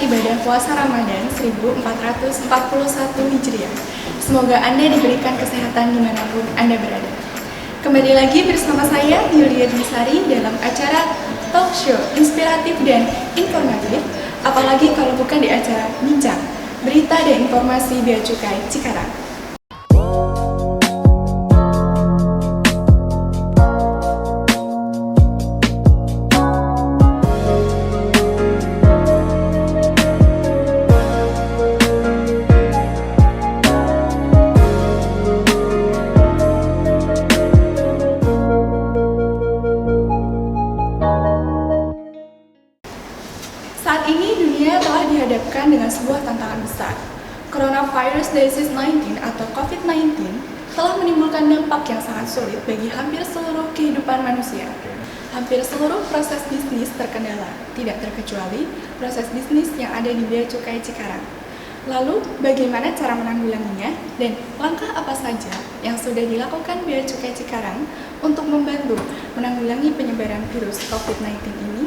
ibadah puasa Ramadan 1441 Hijriah. Semoga Anda diberikan kesehatan dimanapun Anda berada. Kembali lagi bersama saya, Yulia Dwisari, dalam acara talk show inspiratif dan informatif, apalagi kalau bukan di acara Bincang, Berita dan Informasi Bea Cukai Cikarang. Saat ini dunia telah dihadapkan dengan sebuah tantangan besar. Coronavirus Disease 19 atau COVID-19 telah menimbulkan dampak yang sangat sulit bagi hampir seluruh kehidupan manusia. Hampir seluruh proses bisnis terkendala, tidak terkecuali proses bisnis yang ada di Bea Cukai Cikarang. Lalu, bagaimana cara menanggulanginya dan langkah apa saja yang sudah dilakukan Bea Cukai Cikarang untuk membantu menanggulangi penyebaran virus COVID-19 ini?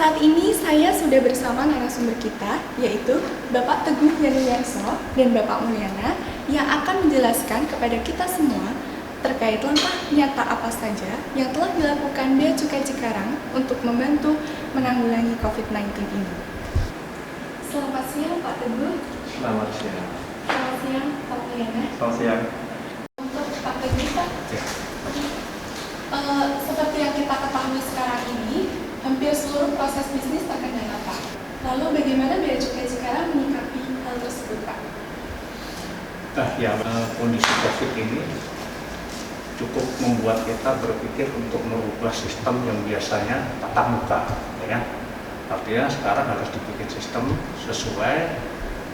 Saat ini saya sudah bersama narasumber kita, yaitu Bapak Teguh Yanuarso dan Bapak Mulyana, yang akan menjelaskan kepada kita semua terkait langkah nyata apa saja yang telah dilakukan Bea Cukai Cikarang untuk membantu menanggulangi COVID-19 ini. Selamat siang Pak Teguh. Selamat siang. Selamat siang Pak Mulyana. Selamat siang. Untuk Pak Teguh, Pak, seperti yang kita ketahui sekarang ini, hampir seluruh proses bisnis terkendala, Pak. Lalu bagaimana Bea Cukai Cikarang menyikapi hal tersebut, Pak? Kondisi COVID ini cukup membuat kita berpikir untuk merubah sistem yang biasanya tatap muka, ya. Artinya sekarang harus dibikin sistem sesuai.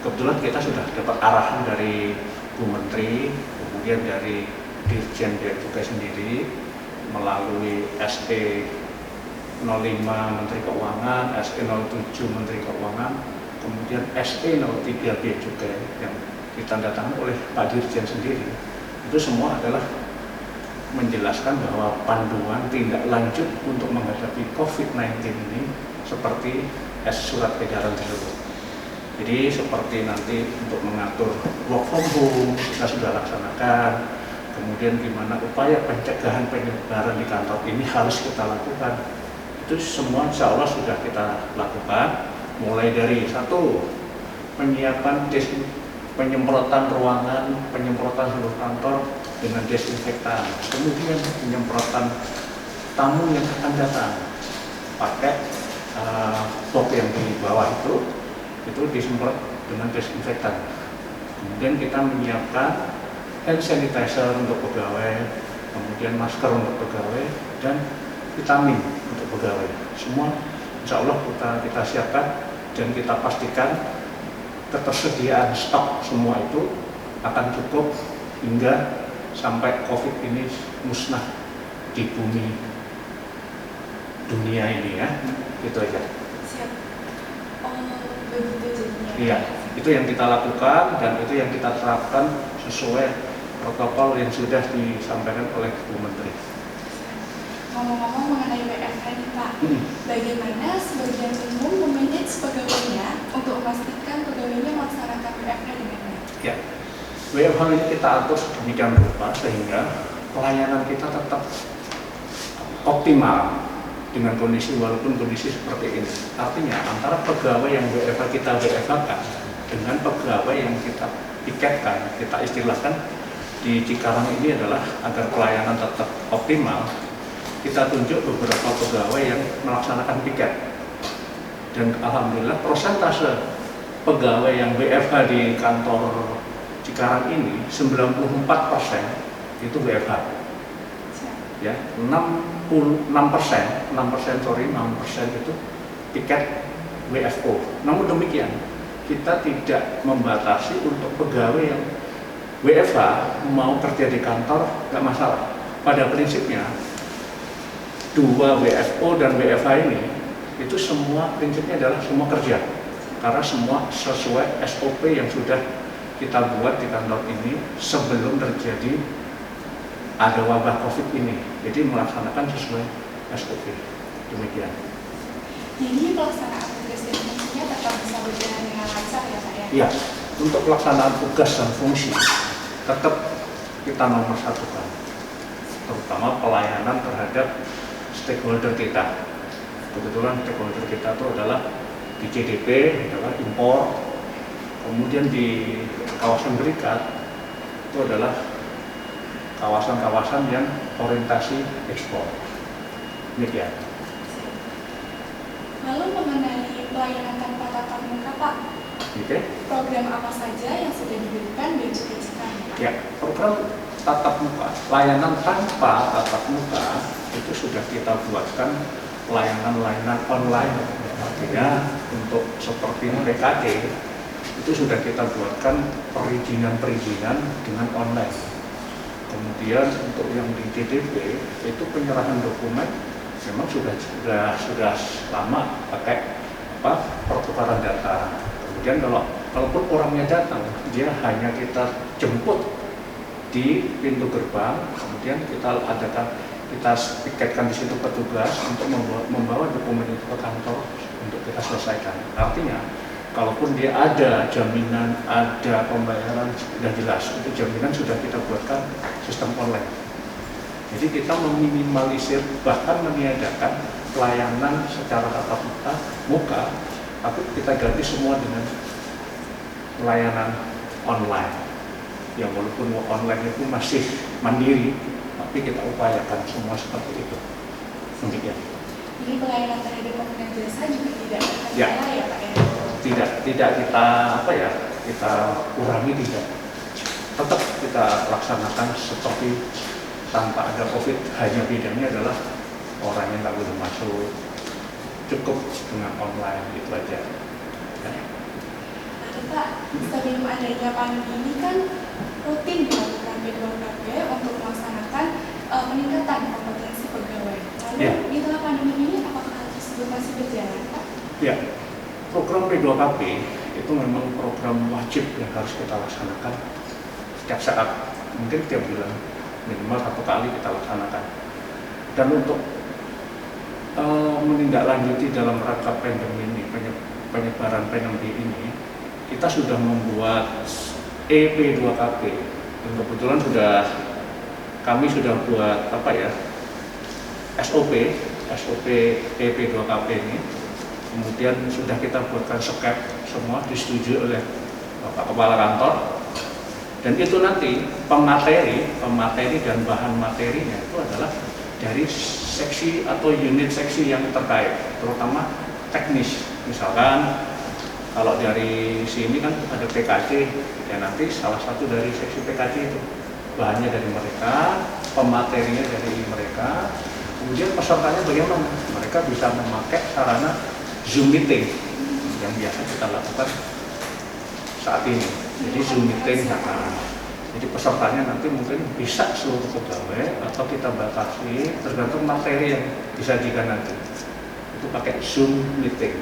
Kebetulan kita sudah dapat arahan dari Bu Menteri, kemudian dari Dirjen Bea Cukai sendiri melalui SE 05 Menteri Keuangan, SE 07 Menteri Keuangan, kemudian SE 03 Bea Cukai yang ditandatangani oleh Pak Dirjen sendiri. Itu semua adalah menjelaskan bahwa panduan tindak lanjut untuk menghadapi COVID-19 ini seperti surat edaran tersebut. Jadi seperti nanti untuk mengatur work from home kita sudah laksanakan, kemudian gimana upaya pencegahan penyebaran di kantor ini harus kita lakukan. Itu semua insya Allah sudah kita lakukan, mulai dari satu, penyiapan penyemprotan ruangan, penyemprotan seluruh kantor dengan desinfektan, kemudian penyemprotan tamu yang akan datang pakai box yang di bawah itu disemprot dengan desinfektan. Kemudian kita menyiapkan hand sanitizer untuk pegawai, kemudian masker untuk pegawai, dan vitamin untuk pegawai. Semua insya Allah kita siapkan dan kita pastikan ketersediaan stok semua itu akan cukup hingga sampai COVID ini musnah di bumi dunia ini, ya. Itu aja. Siap. Begitu jadinya. Iya, itu yang kita lakukan dan itu yang kita terapkan sesuai protokol yang sudah disampaikan oleh Bu Menteri. Ngomong-ngomong mengenai WFH nih Pak, bagaimana sebagian umum memanage pegawainya untuk memastikan pegawainya melaksanakan WFH dengan baik? Ya, WFH ini kita atur sedemikian rupa sehingga pelayanan kita tetap optimal dengan kondisi walaupun kondisi seperti ini. Artinya antara pegawai yang WFH kita WFH-kan dengan pegawai yang kita piketkan, kita istilahkan di Cikarang ini adalah agar pelayanan tetap optimal. Kita tunjuk beberapa pegawai yang melaksanakan piket, dan alhamdulillah persentase pegawai yang WFH di kantor Cikarang ini 94% itu WFH, ya. 6% itu piket WFO. Namun demikian kita tidak membatasi untuk pegawai yang WFH mau kerja di kantor, nggak masalah. Pada prinsipnya dua WFO dan WFH ini itu semua prinsipnya adalah semua kerja, karena semua sesuai SOP yang sudah kita buat di kantor ini sebelum terjadi ada wabah COVID ini. Jadi melaksanakan sesuai SOP. Demikian. Jadi pelaksanaan tugas dan berjalan dengan lancar ya Pak ya? Ya, untuk pelaksanaan tugas dan fungsi tetap kita nomor satukan, terutama pelayanan terhadap stakeholder kita. Kebetulan stakeholder kita itu adalah di CDP, adalah impor, kemudian di kawasan berikat itu adalah kawasan-kawasan yang orientasi ekspor. Demikian. Lalu mengenai pelayanan tanpa tatap muka Pak, Oke. program apa saja yang sudah diberikan Bea Cukai Cikarang Pak? Ya, program tatap muka, layanan tanpa tatap muka itu sudah kita buatkan layanan-layanan online. Artinya untuk seperti PKD itu sudah kita buatkan perizinan-perizinan dengan online. Kemudian untuk yang di DDP itu penyerahan dokumen memang sudah lama pakai pertukaran data. Kemudian kalaupun orangnya datang, dia hanya kita jemput di pintu gerbang, kemudian kita tiketkan di situ petugas untuk membawa dokumen itu ke kantor untuk kita selesaikan. Artinya, kalaupun dia ada jaminan, ada pembayaran, sudah jelas, itu jaminan sudah kita buatkan sistem online. Jadi kita meminimalisir, bahkan meniadakan pelayanan secara tatap muka, tapi kita ganti semua dengan pelayanan online. Yang walaupun online itu masih mandiri, tapi kita upayakan semua seperti itu. Demikian. Jadi pelayanan terhadap pengguna jasa juga tidak akan Ya. kalah ya Pak ya? Tidak kita kurangi, tidak. Tetap kita laksanakan seperti tanpa ada COVID, hanya bedanya adalah orang yang tak boleh masuk, cukup dengan online, itu aja. Ya. Lalu Pak, sebelum adanya pandemi ini kan rutin dilakukan B2KB untuk melaksanakan peningkatan kompetensi pegawai. Lalu Ya. di tengah pandemi ini apakah hal tersebut masih berjalan Pak? Ya, program P2KP itu memang program wajib yang harus kita laksanakan setiap saat, mungkin tiap bulan, minimal 1 kali kita laksanakan. Dan untuk menindaklanjuti dalam rangka pandemi ini, penyebaran pandemi ini, kita sudah membuat EP2KP. Dan kebetulan kami sudah buat SOP EP2KP ini. Kemudian sudah kita buatkan skep, semua disetujui oleh Bapak Kepala Kantor. Dan itu nanti pemateri dan bahan materinya itu adalah dari seksi atau unit seksi yang terkait, terutama teknis. Misalkan kalau dari sini kan ada PKC, ya nanti salah satu dari seksi PKC itu bahannya dari mereka, pematerinya dari mereka, kemudian pesertanya bagaimana? Mereka bisa memakai sarana Zoom meeting yang biasa kita lakukan saat ini. Jadi Zoom meeting, jadi pesertanya nanti mungkin bisa seluruh pegawai atau kita batasi tergantung materi yang disajikan nanti. Itu pakai Zoom meeting.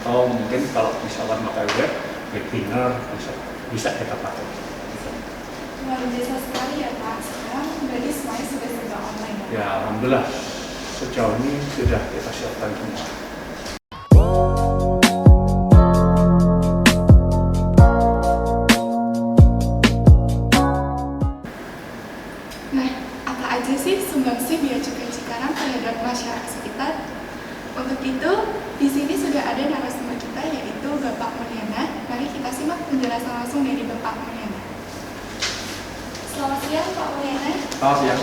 Atau mungkin kalau misalkan pakai webinar bisa kita pakai. Luar biasa sekali ya Pak, sekarang berarti semuanya sudah serba online ya? Ya alhamdulillah sejauh ini sudah kita siapkan semua. Nah, apa aja sih sumbangsi Bea Cukai Cikarang terhadap masyarakat sekitar? Untuk itu, di sini sudah ada narasumber kita yaitu Bapak Mulyana. Mari kita simak penjelasan langsung dari Bapak Mulyana. Selamat siang Pak Mulyana. Selamat siang.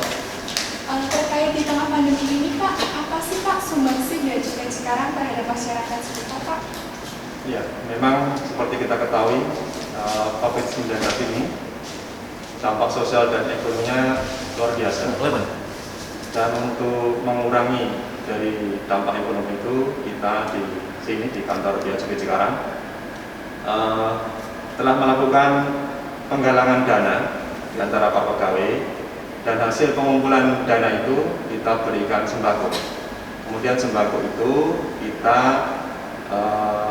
Terkait di tengah pandemi ini Pak, apa sih Pak sumbangsi Bea Cukai Cikarang terhadap masyarakat sekitar Pak? Ya, memang seperti kita ketahui COVID-19 ini dampak sosial dan ekonominya luar biasa. Dan untuk mengurangi dari dampak ekonomi itu, kita di sini di kantor Bea Cukai Cikarang telah melakukan penggalangan dana di antara para pegawai, dan hasil pengumpulan dana itu kita berikan sembako. Kemudian sembako itu kita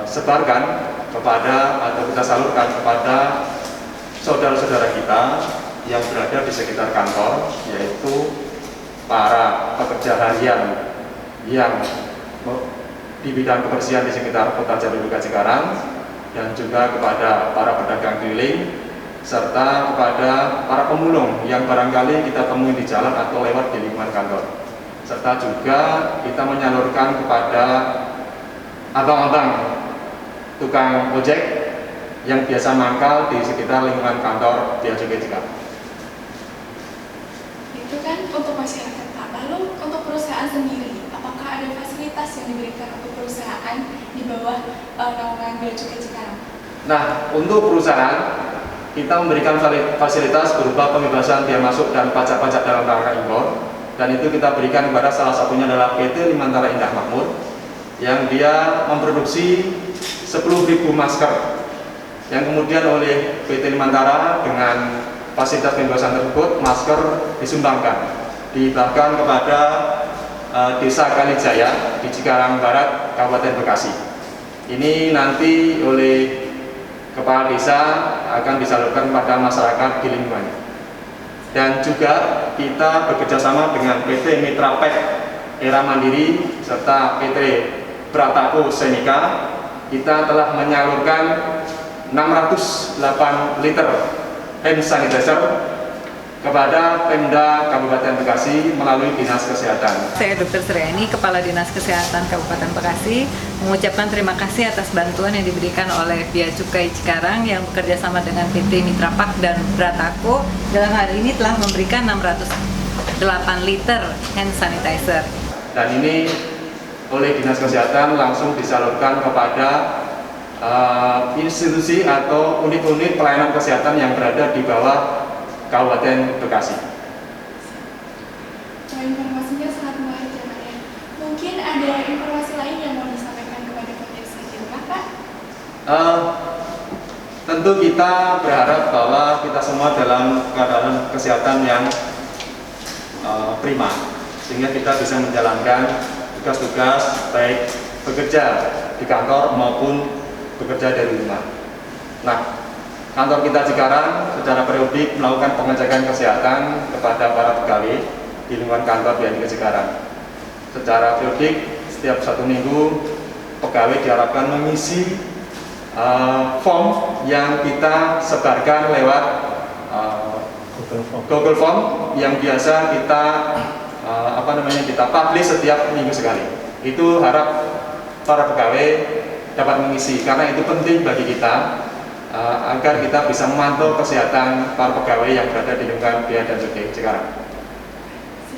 sebarkan kepada atau kita salurkan kepada saudara-saudara kita yang berada di sekitar kantor, yaitu para pekerja harian yang di bidang kebersihan di sekitar Kota Jabiluka Cikarang, dan juga kepada para pedagang keliling, serta kepada para pemulung yang barangkali kita temui di jalan atau lewat di lingkungan kantor. Serta juga kita menyalurkan kepada abang-abang tukang ojek yang biasa mangkal di sekitar lingkungan kantor Bea Cukai Cikarang. Itu kan untuk masyarakat, Pak. Lalu untuk perusahaan sendiri, apakah ada fasilitas yang diberikan untuk perusahaan di bawah naungan Bea Cukai Cikarang? Nah, untuk perusahaan kita memberikan fasilitas berupa pembebasan biaya masuk dan pajak-pajak dalam rangka impor, dan itu kita berikan kepada salah satunya adalah PT Limantara Indah Makmur yang dia memproduksi 10.000 masker yang kemudian oleh PT Limantara dengan fasilitas pembebasan tersebut masker disumbangkan, dihibahkan kepada Desa Kalijaya di Cikarang Barat, Kabupaten Bekasi. Ini nanti oleh Kepala Desa akan disalurkan kepada masyarakat di lingkungannya. Dan juga kita bekerjasama dengan PT Mitra Pack Era Mandiri serta PT Prataku Senika. Kita telah menyalurkan 608 liter hand sanitizer kepada Pemda Kabupaten Bekasi melalui Dinas Kesehatan. Saya Dr. Sriani, Kepala Dinas Kesehatan Kabupaten Bekasi, mengucapkan terima kasih atas bantuan yang diberikan oleh Bea Cukai Cikarang yang bekerja sama dengan PT Mitra Pack dan Prataku. Dalam hal ini telah memberikan 608 liter hand sanitizer. Dan ini oleh Dinas Kesehatan langsung disalurkan kepada institusi atau unit-unit pelayanan kesehatan yang berada di bawah Kabupaten Bekasi. Informasinya sangat menarik ya, Pak. Mungkin ada informasi lain yang mau disampaikan kepada pemirsa di rumah, Pak? Tentu kita berharap bahwa kita semua dalam keadaan kesehatan yang prima, sehingga kita bisa menjalankan tugas-tugas baik bekerja di kantor maupun bekerja dari rumah. Nah, kantor kita Cikarang secara periodik melakukan pengecekan kesehatan kepada para pegawai di lingkungan kantor Bea Cukai Cikarang. Secara periodik setiap 1 minggu pegawai diharapkan mengisi form yang kita sebarkan lewat Google Form yang biasa kita kita publish setiap minggu sekali. Itu harap para pegawai dapat mengisi karena itu penting bagi kita agar kita bisa memantau kesehatan para pegawai yang berada di lingkungan Bea dan Cukai Cikarang.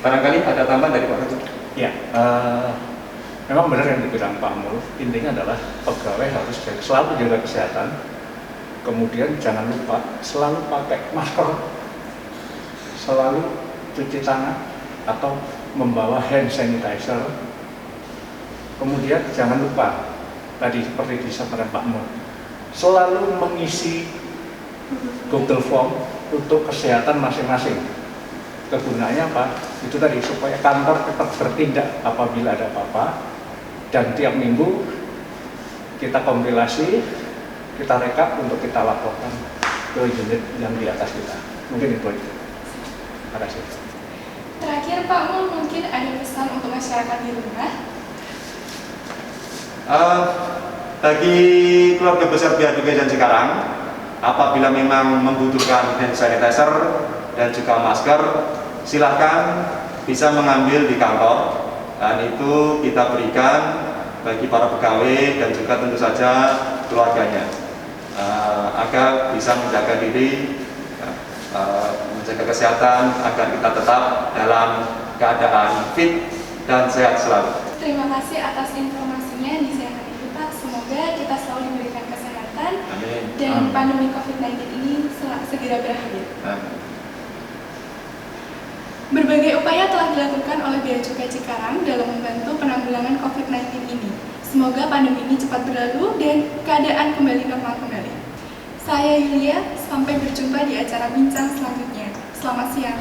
Barangkali ada tambahan dari Pak Ketua? Ya, memang benar yang dibilang Pak Mul. Intinya adalah pegawai harus selalu jaga kesehatan. Kemudian jangan lupa selalu pakai masker, selalu cuci tangan atau membawa hand sanitizer. Kemudian jangan lupa tadi seperti disampaikan Pak Mul, selalu mengisi Google Form untuk kesehatan masing-masing. Kegunaannya apa? Itu tadi supaya kantor tetap bertindak apabila ada apa-apa, dan tiap minggu kita kompilasi, kita rekap untuk kita laporkan ke unit yang di atas kita. Mungkin itu aja. Terima kasih. Terakhir, Pak Mul, mungkin ada pesan untuk masyarakat di rumah? Bagi keluarga besar Bea Cukai dan Cikarang, apabila memang membutuhkan hand sanitizer dan juga masker, silahkan bisa mengambil di kantor, dan itu kita berikan bagi para pegawai dan juga tentu saja keluarganya, agar bisa menjaga diri, menjaga kesehatan, agar kita tetap dalam keadaan fit dan sehat selalu. Terima kasih atas informasinya di siang hari ini, Pak. Semoga kita selalu diberikan kesehatan. Amin. Dan pandemi COVID-19 ini segera berakhir. Amin. Berbagai upaya telah dilakukan oleh Bea Cukai Cikarang dalam membantu penanggulangan COVID-19 ini. Semoga pandemi ini cepat berlalu dan keadaan kembali normal kembali. Saya Yulia, sampai berjumpa di acara bincang selanjutnya. Selamat siang.